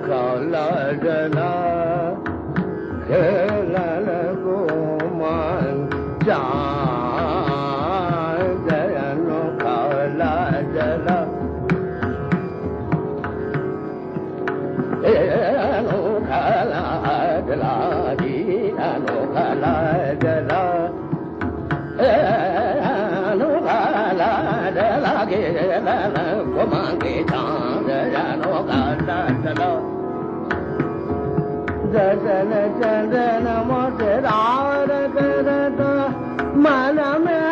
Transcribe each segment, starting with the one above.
काला जला खेलन को मान जयनो काला जला नो काला जला नो काला जला नो काला जला खेलन को मांगे जयनो काला जला जन चंदन मोटरार करत मन में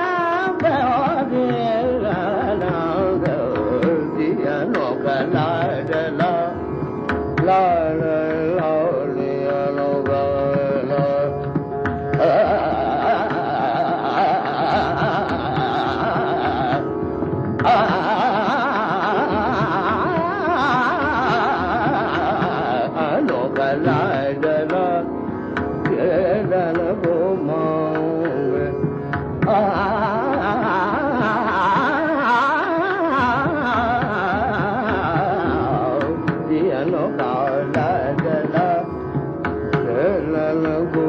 दियनो गला जला लाल लालियनो गला नो गला जला खेलन को मांगे दियनो काला जला खेलन को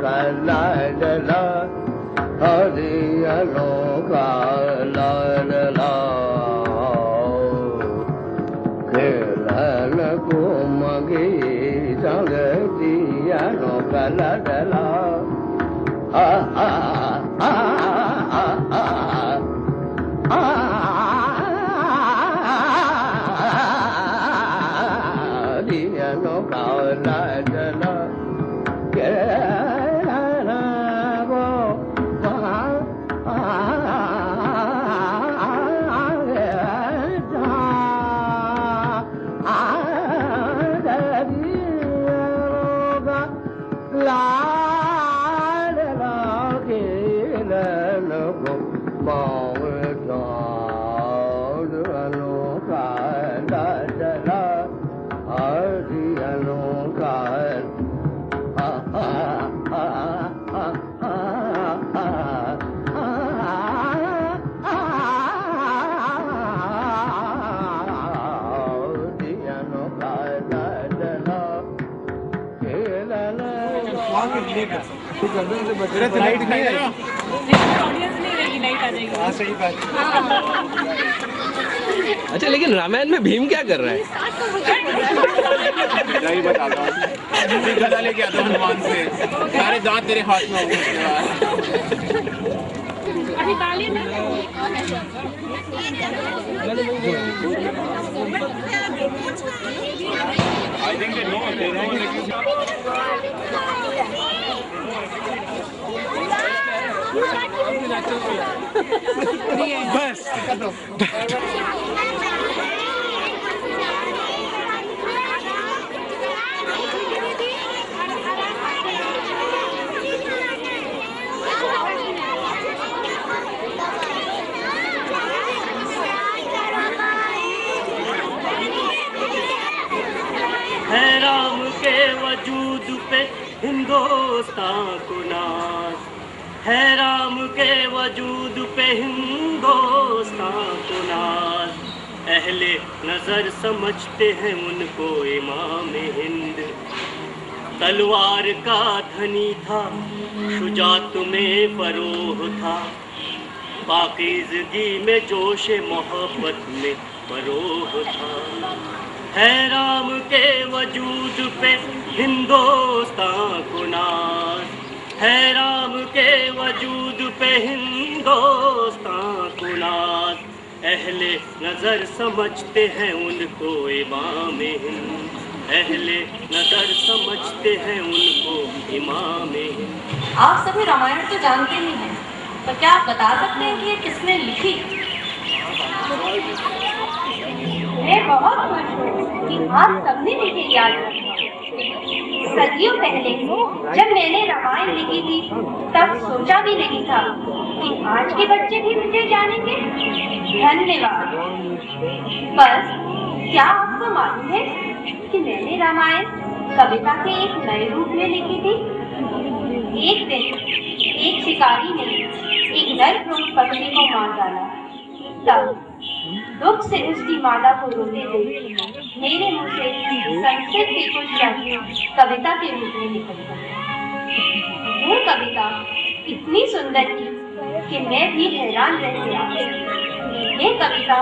काला जला हरियनो काला जला खेलन को मगे संग दियनो काला जला दियनो काला जला लाइट नहीं है, ऑडियंस नहीं रहेगी, लाइट आ जाएगी। हाँ सही बात। अच्छा लेकिन रामायण में भीम क्या कर रहा है? नहीं बता दो, गदा लेके आता हनुमान से, सारे दांत तेरे हाथ में होंगे। अभी ताली ना I think they know. बस है राम के वजूद पे हिंदुस्तान को नाज, है राम के वजूद पे हिंदुस्तान को नाज। अहले नजर समझते हैं उनको इमाम हिंद, तलवार का धनी था, शुजात में फरोह था, पाकीज़गी में जोश मोहब्बत में फरोह था। है राम के वजूद पे हिंदुस्तान को नाज, है राम के वजूद पे हिंदुस्तान को नाज। अहले नज़र समझते हैं उनको इमाम हिंद, अहले नज़र समझते हैं उनको इमाम हिंद। आप सभी रामायण तो जानते ही हैं, पर क्या आप बता सकते हैं कि ये किसने लिखी? मैं बहुत खुश हूँ कि आप सबने मुझे याद रखा। सदियों पहले जब मैंने रामायण लिखी थी तब सोचा भी नहीं था कि आज के बच्चे भी मुझे जानेंगे। धन्यवाद। बस क्या आपको मालूम है कि मैंने रामायण कविता के एक नए रूप में लिखी थी। एक दिन एक शिकारी ने एक नर पक्षी को मार डाला। तब दुख से उसकी माता को रोते देख मेरे मुंह से संस्कृत के कुछ शब्द कविता के रूप में निकल गए। वो कविता इतनी सुंदर थी कि मैं भी हैरान रह गया। ये कविता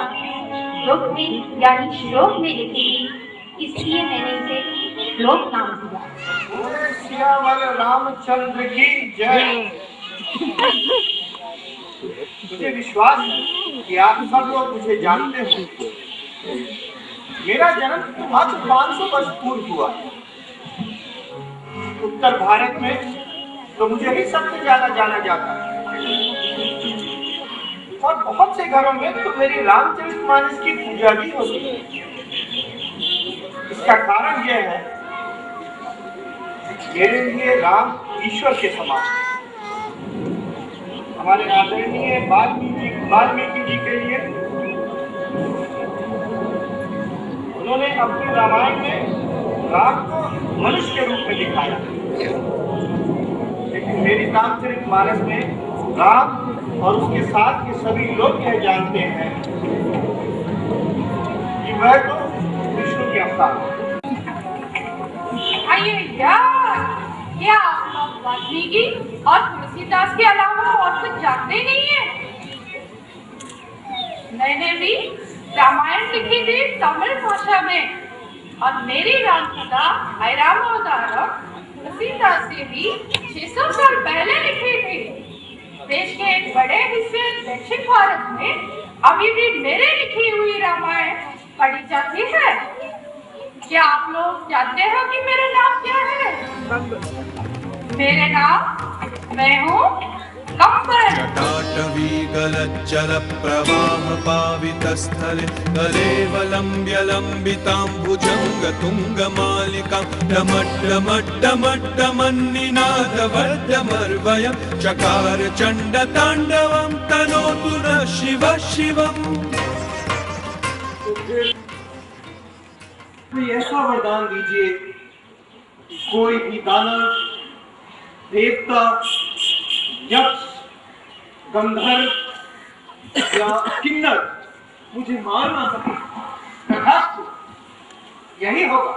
दुख में यानी श्लोक में लिखी थी, इसलिए मैंने इसे श्लोक नाम दिया। सियावर रामचंद्र की जय। मुझे विश्वास है कि आप सब लोग मुझे जानते हो। मेरा जन्म आज 500 वर्ष पूर्व हुआ। उत्तर भारत में तो मुझे ही सबसे ज्यादा जाना जाता है और बहुत से घरों में तो मेरी रामचरितमानस की पूजा भी होती है। इसका कारण यह है मेरे लिए राम ईश्वर के समान। हमारे आदरणीय वाल्मीकि जी के लिए उन्होंने अपने रामायण में राम को मनुष्य के रूप में दिखाया, लेकिन मेरी रामचरितमानस में राम और उसके साथ के सभी लोग यह जानते हैं कि वह तो विष्णु के अवतार है। आइए यार, क्या आप वाल्मीकि और तुलसीदास के अलावा और कुछ जानते नहीं है? मैंने भी रामायण लिखी थी तमिल भाषा में और मेरी रामकथा ऐरावतारम तुलसीदास से भी 600 साल पहले लिखी थी। देश के एक बड़े हिस्से दक्षिण भारत में अभी भी मेरे लिखी हुई रामायण पढ़ी जाती है। क्या आप लोग जानते हो कि मेरा नाम क्या है? मेरे नाम मैं हूँ कंपन। जटाटवी गलज्जल प्रवाह पावितस्थले कलेवलम्ब्य लम्बिताम्बुजङ्ग तुङ्गमालिकां डमड्डमड्डमड्डमन्निनादवर्धमर्वयं चकार चण्डताण्डवं तनोतु नः शिवः शिवम्। ऐसा वरदान दीजिए कि कोई भी दानव, देवता, यक्ष, गंधर्व या किन्नर मुझे मार ना सके। यही होगा।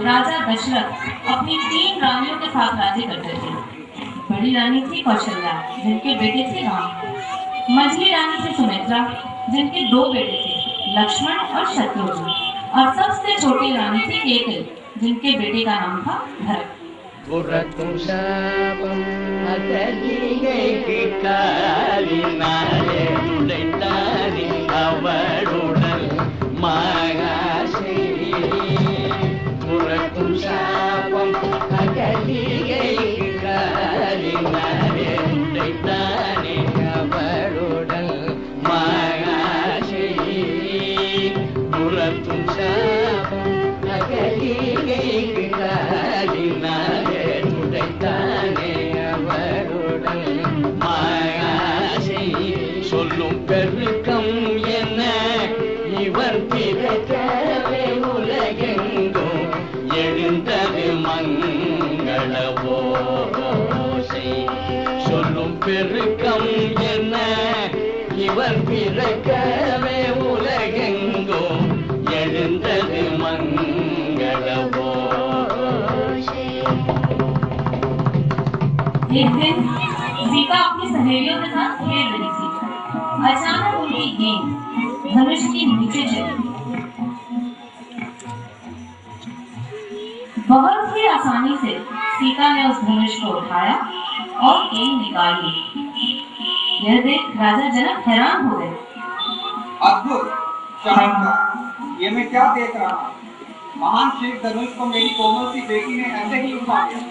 राजा दशरथ अपनी 3 रानियों के साथ राज्य करते थे। बड़ी रानी थी कौशल्या, जिनके बेटे थे राम। मझली रानी थी सुमित्रा, जिनके 2 बेटे थे, लक्ष्मण और शत्रुघ्न। और सबसे छोटी रानी थी केकई, जिनके बेटे का नाम था भरत। சொல்லும் பெருக்கம் என்ன இவர் பிறக்கவே உலகெங்கும் எழுந்தது மங்கள ஓசை. சொல்லும் பெருக்கம் என்ன இவர் பிறக்கவே உலகெங்கும் எழுந்தது மங்கள ஓசை. एक दिन सीता अपनी सहेलियों के साथ खेल रही थी। अचानक उनकी गेंद धनुष के नीचे चली। बहुत ही आसानी से सीता ने उस धनुष को उठाया और गेंद निकाल ली। यह देख राजा जनक हैरान हो गए। अद्भुत, चमत्कार, ये मैं क्या देख रहा हूँ। महान श्री धनुष को मेरी कोमल सी बेटी ने ऐसे ही उठा लिया।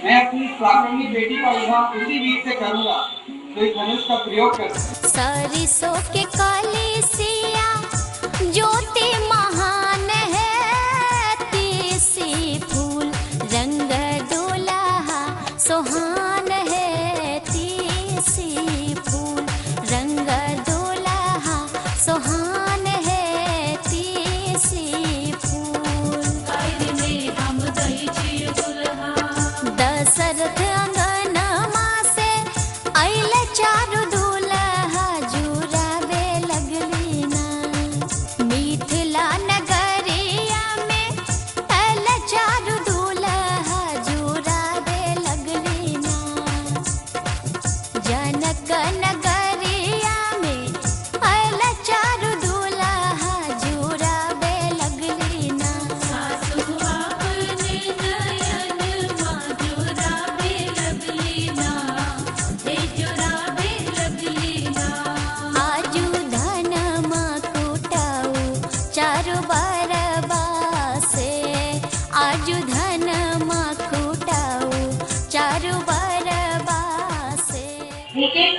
मैं अपनी स्वाकर्मी बेटी का विवाह उसी वीर से करूंगा जो इस धनुष का प्रयोग कर। सरिसों के काले सिया ज्योति महान है, तीसी फूल रंग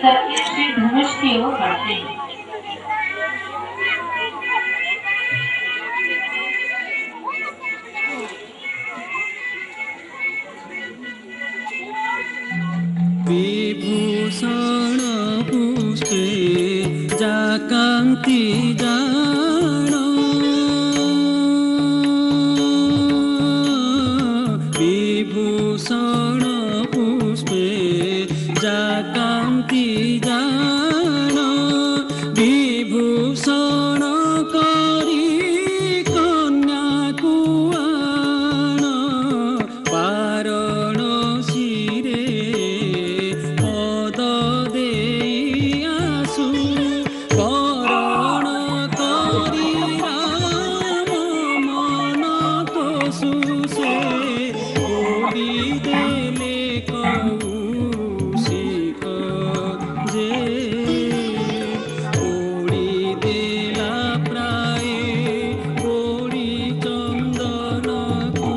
सबके सिर धनुष की ओर बढ़ते हैं। विभूषण पुष्पे जाकान्ति जान विभूषण पुष्पे जाकान्ति जान विभूषण करी कन्याकु आन पारण शिरे पद देई आसु करण करी राम मन तोसु से ओडी देले कौशिक जे ओडी देला प्राय ओडी चंदनकु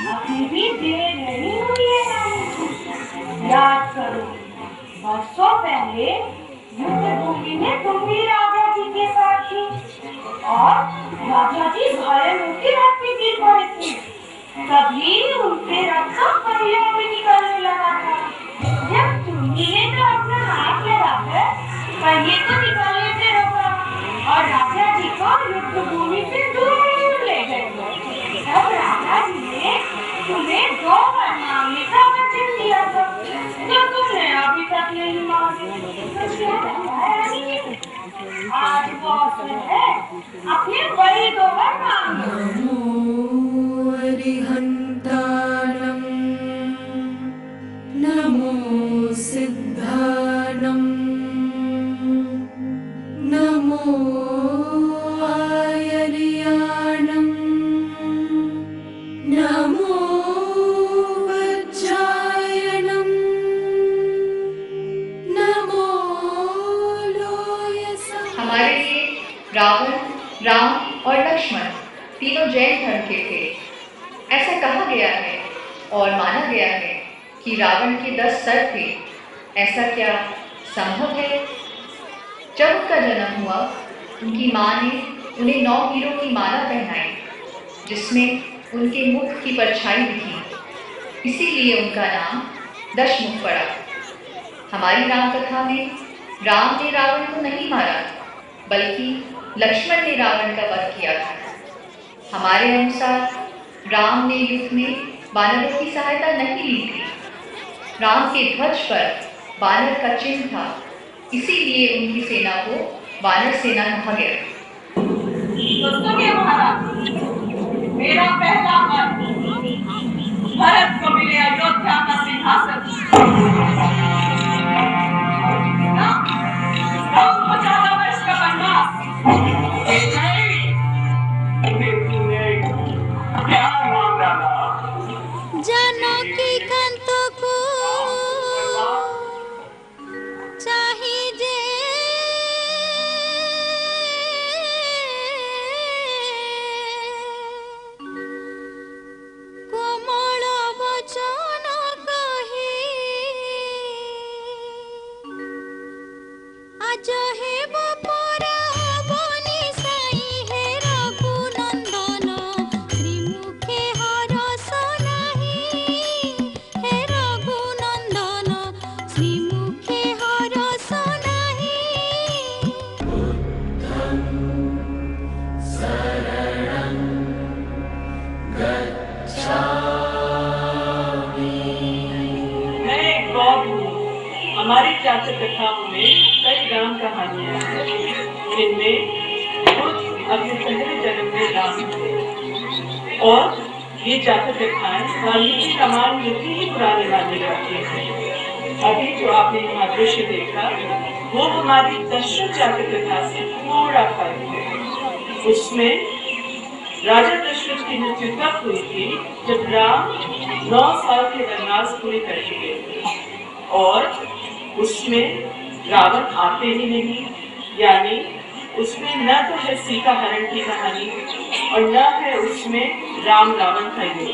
अभी भी देर नहीं हुई है रानी। याद करो, बरसों पहले युद्ध भूमि में तुम भी राजा जी के साथ थी और राजा जी घायल होकर रथ पे गिर पड़े थे। तभी उनके रथ का पहिया भी निकलने लगा था। जब तुम्ही ने तो अपना हाथ लगाकर पहिए को निकलने से रोका और राजा जी को युद्ध भूमि से दूर ले गए। तब राजा जी ने तुम्हें 2 बार मांगने का वचन दिया था, जो तुमने अभी तक नहीं मांगे। तो क्या रानी जी, आज वो अवसर है, अपने वही 2 बार मांगो। नमो अरिहन्ताणं नमो सिद्धाणं नमो आयर्याणं नमो वज्रायणं नमो लोयसा। हमारे लिए रावण, राम और लक्ष्मण तीनों जैन कि रावण के 10 सर थे, ऐसा क्या संभव है? जब उनका जन्म हुआ, उनकी माँ ने उन्हें 9 हीरों की माला पहनाई, जिसमें उनके मुख की परछाई दिखी। इसीलिए उनका नाम दशमुख पड़ा। हमारी राम कथा में राम ने रावण को नहीं मारा, बल्कि लक्ष्मण ने रावण का वध किया था। हमारे अनुसार राम ने युद्ध में वानरों की सहायता नहीं ली थी। राम के ध्वज पर वानर का चिन्ह था, इसीलिए उनकी सेना को वानर सेना कहा गया। सुनिए महाराज, मेरा पहला मन भरत को मिले अयोध्या का सिंहासन। ज्यादा वर्ष का वनवास क्या मांग डाला? जानकी कांत को चाहिए कोमल वचन कही आज हेब परा बनी साई हे रघुनंदन श्रीमुखे हरस नाही हे रघुनंदन श्रीमुखे हरस नाही मैं एक गौर हूँ। हमारी जातक कथाओं में कई राम कहानियां हैं, जिनमें खुद अपने पहले जन्म में राम थे। और ये जातक कथाएं वाल्मीकि रामायण जितनी ही पुराने माने जाती हैं। अभी जो आपने यहाँ दृश्य देखा, वो हमारी दशरथ जातक कथा से थोड़ा फर्क है। उसमें राजा दशरथ की मृत्यु तब हुई थी जब राम 9 साल के वनवास पूरे कर चुके थे, और उसमें रावण आते ही नहीं, यानी उसमें न तो है सीता हरण की कहानी और न है उसमें राम रावण का युद्ध।